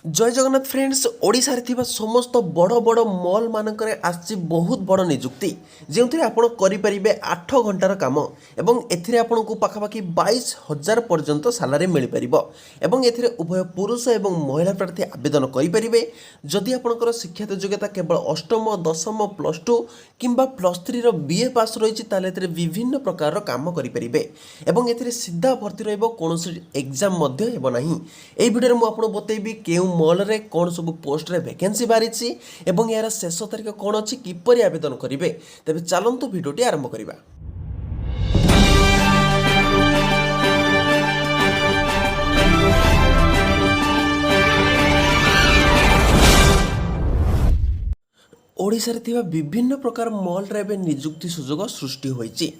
जय जगन्नाथ फ्रेंड्स ओडिशा रे थिबा समस्त बड़ बड़ मॉल मानकरे आछि बहुत बड़ निजुक्ति जेउथिरे आपण करि परिबे 8 घंटार काम एवं एथिरे आपनको पाखापाखि 22,000 पर्यंत सालारी मिल परिबो एवं एथिरे उभय पुरुष एवं महिला प्रार्थी आवेदन करि परिबे जदि आपनकर शिक्षागत योग्यता केवल अष्टम दशम +2 किंबा +3 रो बीए पास रहिछि ताले एथिरे विभिन्न प्रकार रो काम करि परिबे एवं एथिरे सीधा भर्ती रहइबो कोनोसी एग्जाम मध्ये हेबो नाही एई भिडियो रे मु आपन बतैबी केउ मॉल रे कौन सब पोस्ट रे वैकेंसी बाहरी एवं यार शेष तारीख कौन अच्छी किपरि आवेदन करेंगे तेज चलतु भिडियोटी आरंभ करवा। ओडिशा रे थिबा विभिन्न प्रकार मॉल रे एबे नियुक्ति सुजोग सृष्टि होईची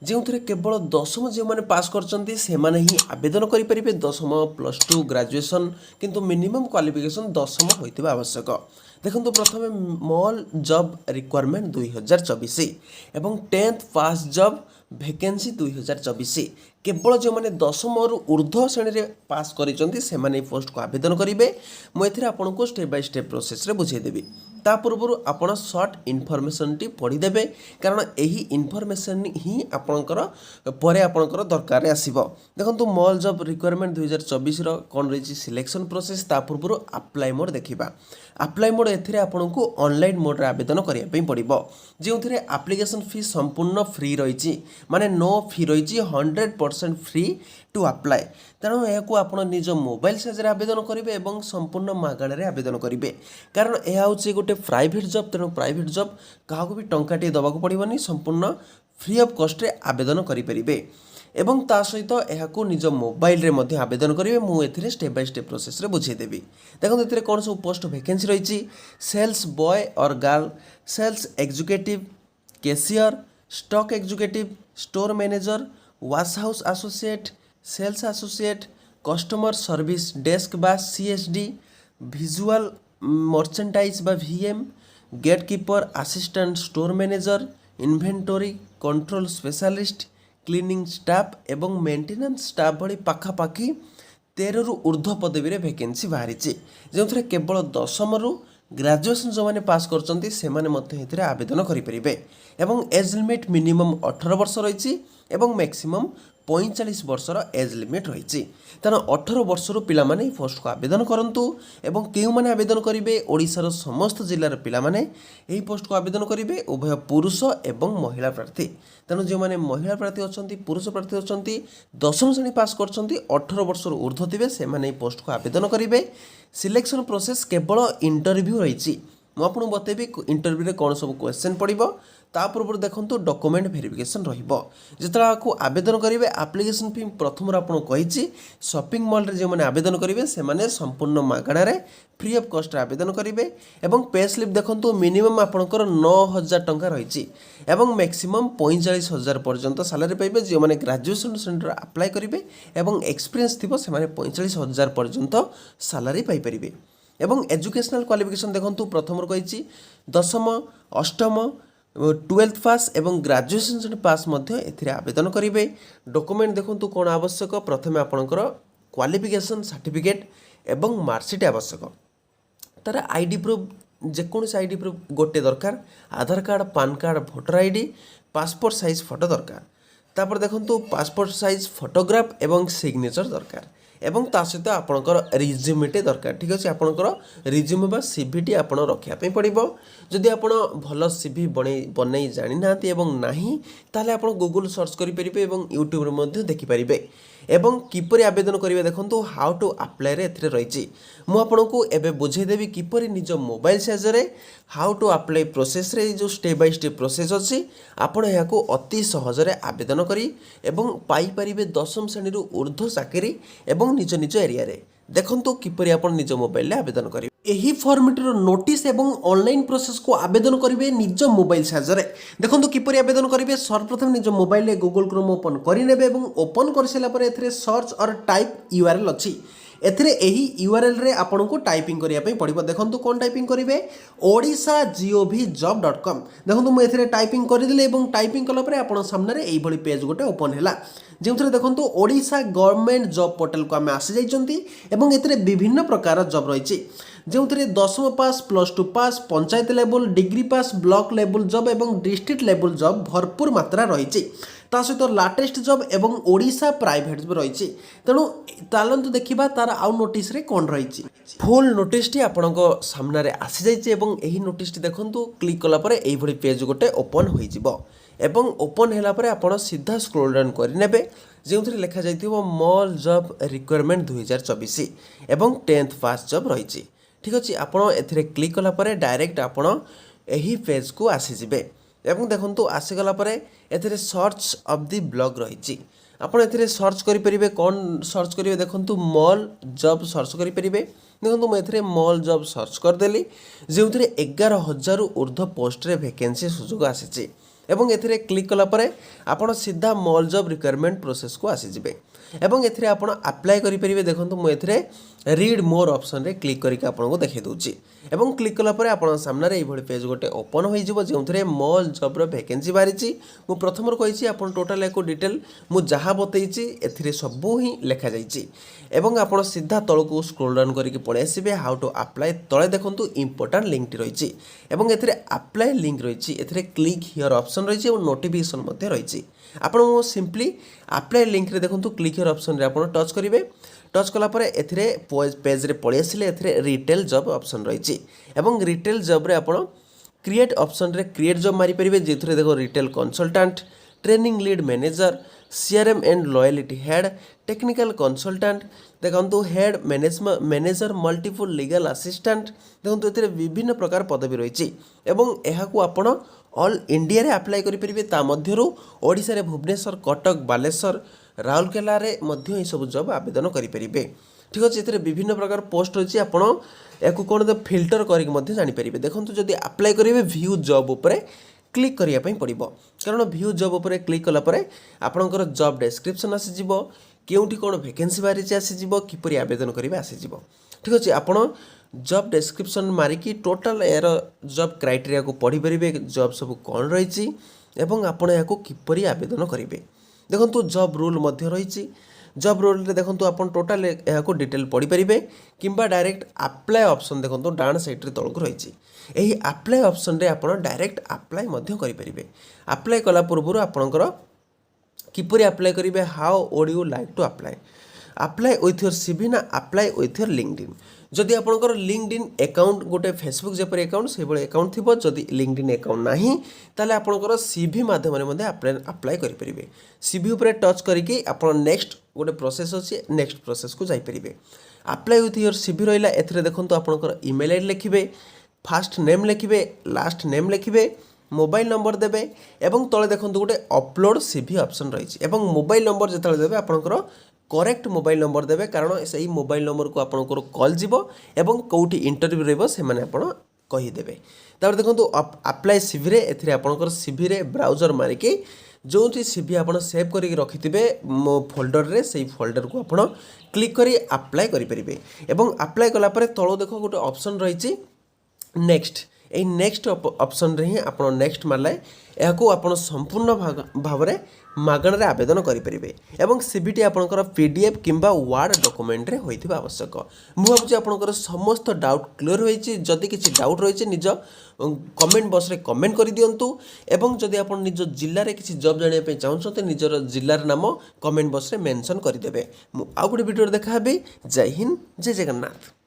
जो केवल दशम जो मैंने पास करछंती से माने ही आवेदन करि परिबे दशम +2 ग्रेजुएशन किंतु मिनिमम क्वालिफिकेशन दशम होइतिबा आवश्यक। देखंतु प्रथमे मॉल जॉब रिक्वायरमेंट 2024 एवं 10th पास जॉब वैकेंसी 2024 केवल जो मैंने दशम रु ऊर्ध्व श्रेणी रे पास करिसंती से माने पोस्ट को आवेदन करिवे। मु एथिरे आपनको स्टेप बाय स्टेप प्रोसेस रे बुझाई देबी ता पूर्व आपण शॉर्ट इनफॉरमेशन टी पढ़ी देबे कारण एही इनफॉरमेशन ही आपणकर परे आपणकर दरकार आसीबो। देखंतु मॉल जॉब रिक्वायरमेंट 2024 रो कोन रहिछि सिलेक्शन प्रोसेस ता पूर्व अप्लाई मोड देखिबा। अप्लाई मोड एथिरे आपणको ऑनलाइन मोड रे आवेदन करिया पई पड़िबो जेउथिरे एप्लिकेशन फी संपूर्ण फ्री रहिछि माने नो फी रहिछि 100% फ्री टू अप्लाई तेणु यह आप निज मोबाइल साइज आवेदन करेंगे और संपूर्ण मागणार आवेदन करेंगे कारण यह हूँ गोटे प्राइवेट जॉब तेणु प्राइवेट जॉब क्या भी टंकाटे दबाक पड़ोनी संपूर्ण फ्री ऑफ कॉस्ट रे आवेदन करेंगे एवं ता सहित यह निज मोबाइल रे मध्य आवेदन करेंगे मुझे स्टेप बाय स्टेप प्रोसेस रे बुझेदेवी। देखो ये कौन सब पोस्ट वैकेंसी रही सेल्स बॉय और girl sales executive cashier stock executive store manager wash house associate sales associate customer service desk बा सीएसडी विजुअल मर्चेंटाइज बा VM gate keeper assistant store manager inventory control specialist cleaning staff एवं maintenance staff भली पाखापाखि 13 रु ऊर्ध्व पदवी रे vacancy बाहरी जो केवल दशम रु ग्रेजुएशन जो मैंने पास करछंती से माने मध्य हेतिरे आवेदन करि परिबे एवं एज लिमिट मिनिमम 18 वर्ष रही एवं मैक्सिमम 45 वर्षर एज लिमिट रही तेना 18 वर्षर पिला माने पोस्ट को आवेदन करंतु एवं केउ माने आवेदन करिवे ओडिशार समस्त जिल्लार पिला माने एही पोस्ट को आवेदन करिवे उभय पुरुष एवं महिला प्रार्थी तेणु जो माने महिला प्रार्थी अछंती पुरुष प्रार्थी अछंती दशम श्रेणी पास करछंती 18 वर्षर ऊर्ध्व थिबे से माने पोस्ट को आवेदन करिवे। सिलेक्शन प्रोसेस केवल इंटरव्यू रही मुझे आपको बतेबी इंटरव्यू रे कौन सब क्वेश्चन पड़ो ता पूर्व देखो डॉक्यूमेंट वेरिफिकेशन जिते आपको आवेदन करेंगे एप्लिकेशन फी प्रथम आपको कही शॉपिंग मॉल रे जो मैंने आवेदन करेंगे से माने संपूर्ण मागणार फ्री ऑफ कॉस्ट आवेदन करेंगे एवं पे स्लिप देखो मिनिमम आपंकर 9,000 टंका रही एवं मैक्सिमम 45,000 पर्यंत सालारी पाइबे जो मैंने ग्रेजुएशन सेंटर अप्लाई करेंगे एवं एक्सपीरियंस थी से 45,000 पर्यंत सालारी पाइपर एवं एजुकेशनल क्वालिफिकेशन देखो प्रथम कही दशम अष्टम 12th पास एवं ग्रेजुएशन पास मध्य आवेदन करेंगे। डॉक्यूमेंट देखो कौन आवश्यक प्रथम आपणकर क्वालिफिकेशन सर्टिफिकेट एवं मार्कशीट आवश्यक तार आईडी प्रूफ जेकोसी आईडी प्रूफ गोटे दरकार Aadhaar card PAN card voter ID passport size photo दरकार तापर देखो पासपोर्ट साइज फोटोग्राफ एवं सिग्नेचर दरकार एवं ता सहित आपणकर रिज्यूमेटे दरकार ठीक अच्छे आपणकर रिज्यूमे बा सीवीटी आपण रखिया पड़ो जदि आपण भल सीवी बनै जानी ना एवं नाही ताले आपण गूगल सर्च करेंगे और यूट्यूब रे देखिपारे एवं किपरि आवेदन करेंगे देखो हाउ टू अप्लाई रे एथिरे रही मुझे एबे बुझेदेवी किपरि निज मोबाइल साइज रे हाउ टू अप्लाई प्रोसेस रे जो स्टेप बाय स्टेप प्रोसेस अच्छी आपण यहाँ अति सहजरे आवेदन करी एवं पाई परिबे दशम श्रेणी ऊर्ध्व चाकरी एवं निज निज एरिया रे देखंतु किपरि आपण निज मोबाइल रे आवेदन करी एही फॉर्मेटर नोटिस एवं ऑनलाइन प्रोसेस को आवेदन करेंगे निज मोबाइल साहाय्य देखो किपरि आवेदन करेंगे सर्वप्रथम निज मोबाइल गूगल क्रोम ओपन करने और ओपन कर सारा सर्च और टाइप यूआरएल अच्छी एथिरे एही यूआरएल रे आपन को टाइपिंग करिया पई पड़िबो देखंतु कोन टाइपिंग करिवे odisha.gov.com देखंतु मु एथिरे टाइपिंग करि दिले एवं टाइपिंग कला परे आपन सामने रे एई भली पेज गोटे ओपन हैला जेउथरे देखंतु ओडिशा गवर्नमेंट जॉब पोर्टल को आमे आसी जाइचंती एवं एथिरे विभिन्न प्रकार जॉब रहिछि जेउथरे 10th पास +2 पास पंचायत लेवल डिग्री पास ब्लॉक लेवल जॉब एवं डिस्ट्रिक्ट लेवल जॉब भरपूर मात्रा रहिछि ता सहित लाटेस्ट जॉब एवं ओडिशा प्राइवेट जॉब रहिछि तेणु तालंतु देखिबा तार आउ नोटिस रे कोन रहिछि फुल नोटिस टी आपनको सामने रे आसी जाइछि एवं एही नोटिस टी देखंतु क्लिक कला परे एही भली पेज गोटे ओपन होई जिवो एवं ओपन हैला परे आपण सीधा स्क्रॉल डाउन करि नेबे जेउथरे लिखा जाइथिबो मॉल जॉब रिक्वायरमेंट 2024 एवं 10th पास जॉब रहिछि ठीक अछि आपण एथिरे क्लिक कला परे डायरेक्ट आपण एही पेज को आसी जिवे एवं देखंतु आसी गला परे एथिरे सर्च ऑफ द ब्लॉग रहिछि आपण एथिरे सर्च करि परिबे कोन सर्च करिवे देखंतु मॉल जॉब सर्च करि परिबे देखंतु म एथिरे मॉल जॉब सर्च कर देली जेउथरे 11000 रु ऊर्ध्व पोस्ट रे वैकेंसी सुযোଗ आसीछि एवं एथिरे क्लिक कला परे आपण सीधा मॉल जॉब रिक्वायरमेंट प्रोसेस को आसी जिवे एवं एथिरे आपण अप्लाई करि परिबे देखंतु म एथिरे रीड मोर ऑप्शन रे क्लिक करिक आपन को देखै दोछि एवं क्लिक कला परे आपन सामने रे एई भली पेज गोटे ओपन होई जिवो जेउथरे मॉल जॉब रो वैकेंसी बारिछि मु प्रथम रो कहिछि आपन टोटल एको डिटेल मु जहा बतैछि एथिरे सब ही लेखा जाइछि एवं आपन सीधा तळ को स्क्रॉल डाउन करिक पळे आसीबे हाउ टू अप्लाई तळे देखंतु इंपोर्टेंट लिंक टी रहिछि एवं एथिरे अप्लाई लिंक रहिछि एथिरे क्लिक हियर ऑप्शन रहिछि एवं नोटिफिकेशन मध्ये रहिछि आपन सिंपली अप्लाई लिंक रे देखंतु क्लिक हियर ऑप्शन रे आपन टच करिवे टच कला परे एथिरे पेज रे पळे आसिले एथिरे रिटेल जॉब ऑप्शन रहिछि एवं रिटेल जॉब रे आपण क्रिएट ऑप्शन रे क्रिएट जॉब मारी परिबे जेथरे देखो retail consultant training lead manager CRM and loyalty head technical consultant देखंतु head manager multiple legal assistant देखंतु एथिरे विभिन्न प्रकार पदवी रहिछि एवं एहा को आपण ऑल इंडिया रे अप्लाई करि परिबे ता मध्यरु ओडिसा रे भुवनेश्वर कटक बालेश्वर राउरकेला रे मध्य ए सब जॉब आवेदन करि परिबे ठीक अछि एथिरे विभिन्न प्रकार पोस्ट होछि आपण एको कोन दे फिल्टर करिक मध्य जानि परिबे देखंतु जदि अप्लाई करिवे व्यू जॉब ऊपर क्लिक करिया पई पड़िबो कारण व्यू जॉब ऊपर क्लिक कला परे आपनकर जॉब डिस्क्रिप्शन आसी जिवो केउठी कोन वैकेंसी बारी आसी जिवो किपरि आवेदन करिवे आसी जिवो ठीक अछि आपण जॉब डिस्क्रिप्शन मारिकी टोटल एर जॉब क्राइटेरिया को पढ़ी परिबे जॉब सब कोन रहिछि एवं आपण याको किपरि आवेदन करिवे देखंतु जॉब रूल मध्य रहिछि जॉब रोल रे देखंतु आपण टोटल याको डिटेल पढ़ी परिबे किंबा डायरेक्ट अप्लाई ऑप्शन देखंतु डान साइड रे तळक रहिछि एही अप्लाई ऑप्शन रे आपण डायरेक्ट अप्लाई मध्य करि परिबे अप्लाई कला पूर्व आपणकर किपरि अप्लाई करिवे how would you like to apply with your CV ना अप्लाई विथ योर लिंक्डइन जदि आपणकर लिंक्डइन अकाउंट गोटे फेसबुक जेपर अकाउंट से बळे अकाउंट थिबो जदि लिंक्डइन अकाउंट नाही ताले आपणकर सीवी माध्यम रे मध्ये अप्लाई करि परिबे सीवी ऊपर टच करिके आपण नेक्स्ट गोटे प्रोसेस अछि नेक्स्ट प्रोसेस को जाई परिबे अप्लाई विथ योर सीवी रहिला एथरे देखंतु आपणकर ईमेल आईडी लिखिबे फर्स्ट नेम लिखिबे लास्ट नेम लिखिबे मोबाइल नंबर देबे एवं तळे देखंतु गोटे अपलोड सीवी ऑप्शन रहिछि एवं मोबाइल नंबर जेतळे देबे आपणकर करेक्ट मोबाइल नंबर देबे कारण सही मोबाइल नंबर को आपनकर कॉल जीवो एवं कोठी इंटरव्यू रहबो से माने आपण कहि देबे तापर देखंतु अप्लाई सीवी रे एथिरे आपनकर सीवी रे ब्राउजर मारि के जोथि सीवी आपण सेव करि रखिथिबे मो फोल्डर रे सेही फोल्डर को आपण क्लिक करी अप्लाई करि परिबे एवं अप्लाई कला परे तळो देखो गोटे ऑप्शन रहिछि नेक्स्ट ए नेक्स्ट ऑप्शन रे ही आपण नेक्स्ट मारले याको आपण संपूर्ण भाव रे मागण रे आवेदन करि परिबे एवं सीवीटी आपनकर पीडीएफ किंबा वर्ड डॉक्यूमेंट रे होइथिबा आवश्यक मु भाबुची आपनकर समस्त डाउट क्लियर होइछि जदि किछि डाउट रहिछि निज कमेंट बॉक्स रे कमेंट करि दियंतु एवं जदि आपण निज जिल्ला रे किछि जॉब जानिया पे चाहउछते निजर जिल्लार नाम कमेंट बॉक्स रे मेंशन करि देबे मु आ गुटे वीडियो देखा हेबे जय हिंद जय जगन्नाथ।